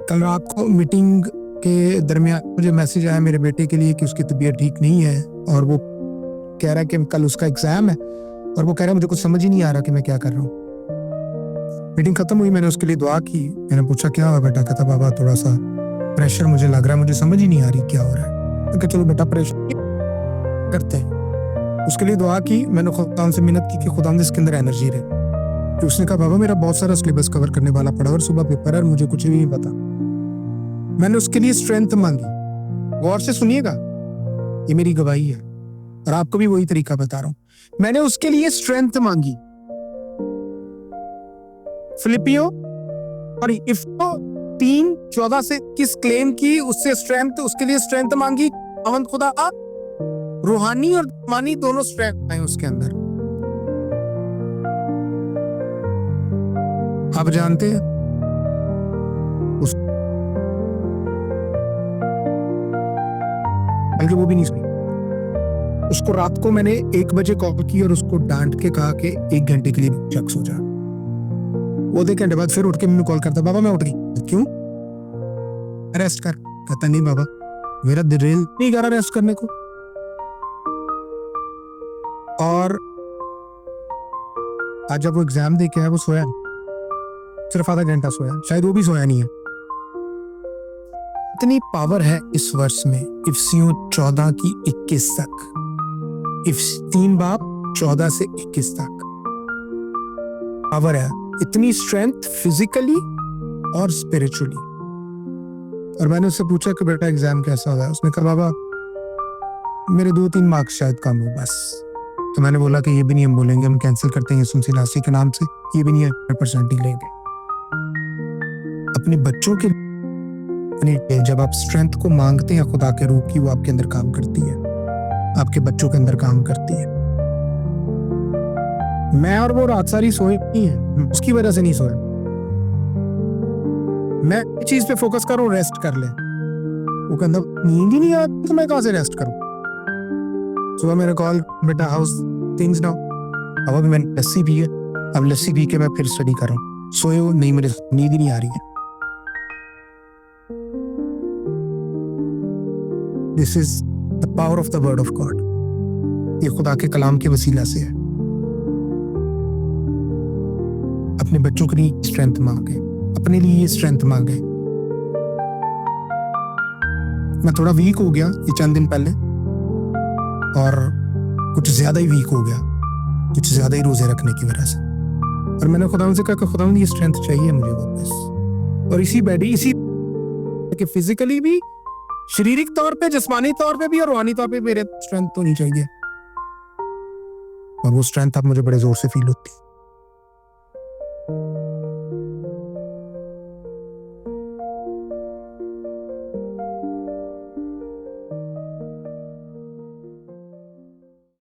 कल रात को मीटिंग के दरमियान मुझे मैसेज आया मेरे बेटे के लिए कि उसकी तबीयत ठीक नहीं है और वो कह रहा है कि कल उसका एग्जाम है और वो कह रहा है मुझे कुछ समझ ही नहीं आ रहा कि मैं क्या कर रहा हूँ। मीटिंग खत्म हुई, मैंने उसके लिए दुआ की। मैंने पूछा क्या हुआ बेटा? कहता बाबा थोड़ा सा प्रेशर मुझे लग रहा है, मुझे समझ ही नहीं आ रही क्या हो रहा है। मैं कहा चलो बेटा प्रेशर करते हैं। उसके लिए दुआ की, मैंने खुदा से मिन्नत की कि खुदा इसके अंदर एनर्जी रहे। तो उसने कहा बाबा मेरा बहुत सारा सिलेबस कवर करने वाला पड़ा और सुबह पेपर है और मुझे कुछ भी नहीं पता। मैंने उसके लिए स्ट्रेंथ मांगी। गौर से सुनिएगा, ये मेरी गवाही है और आपको भी वही तरीका बता रहा हूं। मैंने उसके लिए स्ट्रेंथ मांगी। फिलिपियो और इफ्को 3:14 से किस क्लेम की, उससे स्ट्रेंथ, उसके लिए स्ट्रेंथ मांगी। अवंत खुदा रूहानी और मानी दोनों स्ट्रेंथ है उसके अंदर। आप जानते हैं बल्कि वो भी नहीं सुनी। उसको रात को मैंने 1 बजे कॉल की और उसको डांट के कहा कि 1 घंटे के लिए चक सो जा। वो 1 घंटे बाद फिर उठ के मैंने कॉल करता, बाबा मैं उठ गई। क्यों? रेस्ट कर। कहता नहीं बाबा मेरा दिल नहीं कर रहा रेस्ट करने को। और आज जब वो एग्जाम दे के आया वो सोया नहीं, सिर्फ आधा घंटा सोया, शायद वो भी सोया नहीं है। इतनी पावर है इस वर्ष में। इफिसियों 14 की 21 तक, 3 बाब 14 से 21 तक पावर है। इतनी स्ट्रेंथ फिजिकली और स्पिरिचुअली। और मैंने उससे पूछा कि बेटा एग्जाम कैसा होगा? उसने कहा बाबा मेरे 2-3 मार्क्स शायद कम हो बस। तो मैंने बोला कि ये भी नहीं हम बोलेंगे, हम कैंसिल करते हैं यीशु मसीह के नाम से, ये भी नहीं 100% ही लेंगे। अपने बच्चों के जब आप स्ट्रेंथ को मांगते हैं खुदा के रूह की, वो आपके अंदर काम करती है, आपके बच्चों के अंदर काम करती है। मैं और वो रात सारी सोए नहीं है, उसकी वजह से नहीं सोए। मैं इस चीज पे फोकस करूं, रेस्ट कर ले। वो कहता नींद ही नहीं आती तो मैं कहां से रेस्ट करूं? सुबह मेरा कॉल, बेटा हाउस थिंग्स नाउ। अब अभी मैंने लस्सी पी है, अब लस्सी पी के मैं फिर स्टडी कर रहा हूँ। सोए हो नहीं, मेरे नींद ही नहीं आ रही है। This is the power of the word of God. ये खुदा के कलाम के वसीला से है। अपने बच्चों के लिए स्ट्रेंथ मांगे, अपने लिए स्ट्रेंथ मांगे। मैं थोड़ा वीक हो गया ये चंद दिन पहले, और कुछ ज्यादा ही वीक हो गया, कुछ ज्यादा ही रोजे रखने की वजह से। और मैंने खुदा से कहा कि खुदा ये स्ट्रेंथ चाहिए मुझे वापस। और इसी कि फिजिकली भी, शारीरिक तौर पे, जिस्मानी तौर पे भी और रूहानी तौर पे मेरे स्ट्रेंथ तो नहीं चाहिए। और वो स्ट्रेंथ अब मुझे बड़े जोर से फील होती है।